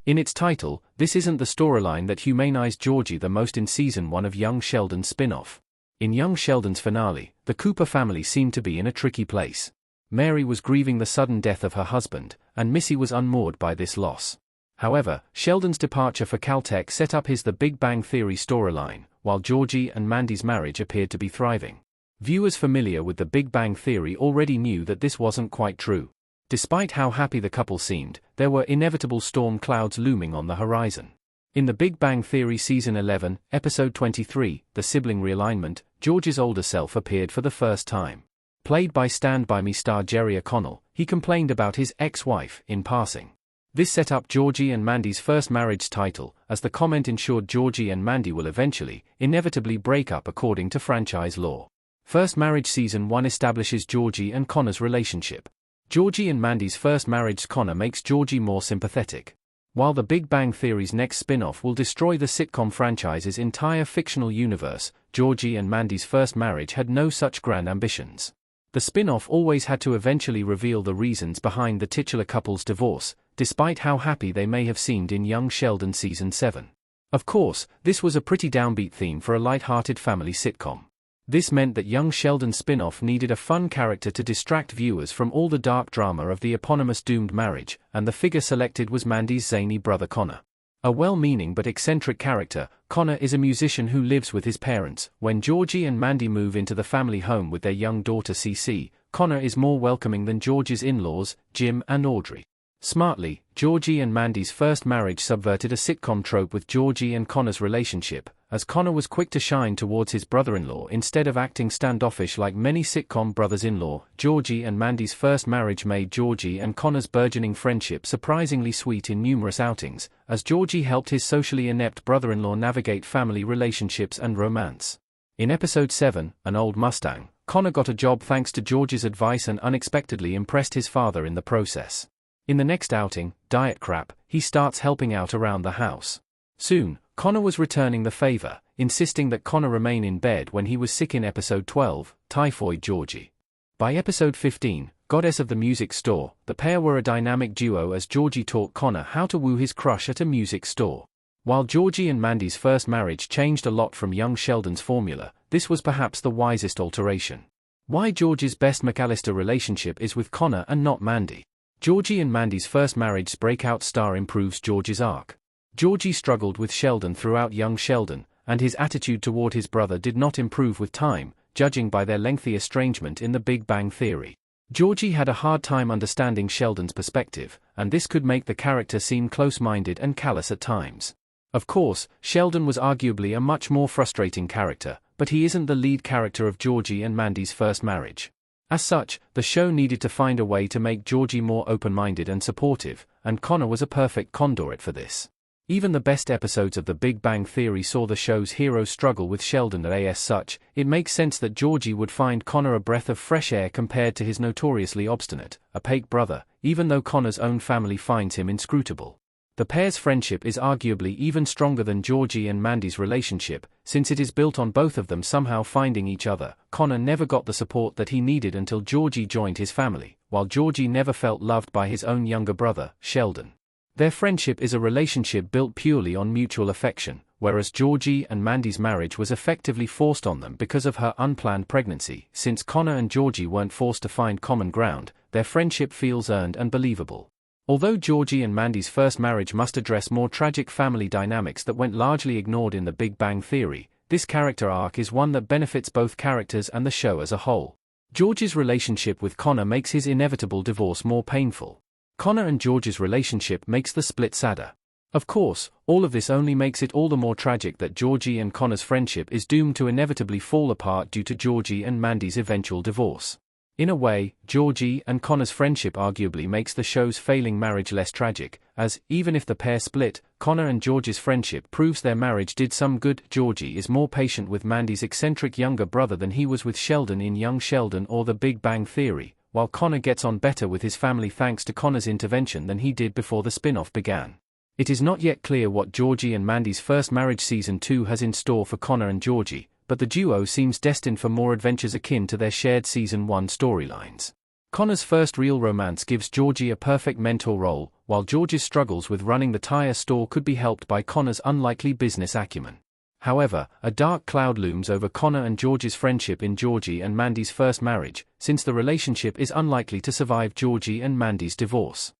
In its title, this isn't the storyline that humanized Georgie the most in Season 1 of Young Sheldon's spin-off. In Young Sheldon's finale, the Cooper family seemed to be in a tricky place. Mary was grieving the sudden death of her husband, and Missy was unmoored by this loss. However, Sheldon's departure for Caltech set up his The Big Bang Theory storyline, while Georgie and Mandy's marriage appeared to be thriving. Viewers familiar with The Big Bang Theory already knew that this wasn't quite true. Despite how happy the couple seemed, there were inevitable storm clouds looming on the horizon. In The Big Bang Theory Season 11, Episode 23, The Sibling Realignment, George's older self appeared for the first time. Played by Stand By Me star Jerry O'Connell, he complained about his ex-wife in passing. This set up Georgie and Mandy's first marriage title, as the comment ensured Georgie and Mandy will eventually, inevitably break up according to franchise law. First Marriage Season 1 establishes Georgie and Connor's relationship. Georgie and Mandy's first marriage. Connor makes Georgie more sympathetic. While The Big Bang Theory's next spin-off will destroy the sitcom franchise's entire fictional universe, Georgie and Mandy's first marriage had no such grand ambitions. The spin-off always had to eventually reveal the reasons behind the titular couple's divorce, despite how happy they may have seemed in Young Sheldon Season 7. Of course, this was a pretty downbeat theme for a light-hearted family sitcom. This meant that Young Sheldon's spin-off needed a fun character to distract viewers from all the dark drama of the eponymous doomed marriage, and the figure selected was Mandy's zany brother Connor. A well-meaning but eccentric character, Connor is a musician who lives with his parents. When Georgie and Mandy move into the family home with their young daughter Cece, Connor is more welcoming than George's in-laws, Jim and Audrey. Smartly, Georgie and Mandy's first marriage subverted a sitcom trope with Georgie and Connor's relationship, as Connor was quick to shine towards his brother-in-law instead of acting standoffish like many sitcom brothers-in-law. Georgie and Mandy's first marriage made Georgie and Connor's burgeoning friendship surprisingly sweet in numerous outings, as Georgie helped his socially inept brother-in-law navigate family relationships and romance. In Episode 7, An Old Mustang, Connor got a job thanks to Georgie's advice and unexpectedly impressed his father in the process. In the next outing, Diet Crap, he starts helping out around the house. Soon, Connor was returning the favor, insisting that Connor remain in bed when he was sick in Episode 12, Typhoid Georgie. By Episode 15, Goddess of the Music Store, the pair were a dynamic duo as Georgie taught Connor how to woo his crush at a music store. While Georgie and Mandy's first marriage changed a lot from Young Sheldon's formula, this was perhaps the wisest alteration. Why Georgie's best McAllister relationship is with Connor and not Mandy. Georgie and Mandy's first marriage's breakout star improves George's arc. Georgie struggled with Sheldon throughout Young Sheldon, and his attitude toward his brother did not improve with time, judging by their lengthy estrangement in The Big Bang Theory. Georgie had a hard time understanding Sheldon's perspective, and this could make the character seem close-minded and callous at times. Of course, Sheldon was arguably a much more frustrating character, but he isn't the lead character of Georgie and Mandy's first marriage. As such, the show needed to find a way to make Georgie more open-minded and supportive, and Connor was a perfect conduit for this. Even the best episodes of The Big Bang Theory saw the show's heroes struggle with Sheldon. As such, it makes sense that Georgie would find Connor a breath of fresh air compared to his notoriously obstinate, opaque brother, even though Connor's own family finds him inscrutable. The pair's friendship is arguably even stronger than Georgie and Mandy's relationship, since it is built on both of them somehow finding each other. Connor never got the support that he needed until Georgie joined his family, while Georgie never felt loved by his own younger brother, Sheldon. Their friendship is a relationship built purely on mutual affection, whereas Georgie and Mandy's marriage was effectively forced on them because of her unplanned pregnancy. Since Connor and Georgie weren't forced to find common ground, their friendship feels earned and believable. Although Georgie and Mandy's first marriage must address more tragic family dynamics that went largely ignored in The Big Bang Theory, this character arc is one that benefits both characters and the show as a whole. George's relationship with Connor makes his inevitable divorce more painful. Connor and George's relationship makes the split sadder. Of course, all of this only makes it all the more tragic that Georgie and Connor's friendship is doomed to inevitably fall apart due to Georgie and Mandy's eventual divorce. In a way, Georgie and Connor's friendship arguably makes the show's failing marriage less tragic, as, even if the pair split, Connor and George's friendship proves their marriage did some good. Georgie is more patient with Mandy's eccentric younger brother than he was with Sheldon in Young Sheldon or The Big Bang Theory, while Connor gets on better with his family thanks to Connor's intervention than he did before the spin-off began. It is not yet clear what Georgie and Mandy's first marriage Season 2 has in store for Connor and Georgie, but the duo seems destined for more adventures akin to their shared Season 1 storylines. Connor's first real romance gives Georgie a perfect mentor role, while George's struggles with running the tire store could be helped by Connor's unlikely business acumen. However, a dark cloud looms over Connor and George's friendship in Georgie and Mandy's first marriage, since the relationship is unlikely to survive Georgie and Mandy's divorce.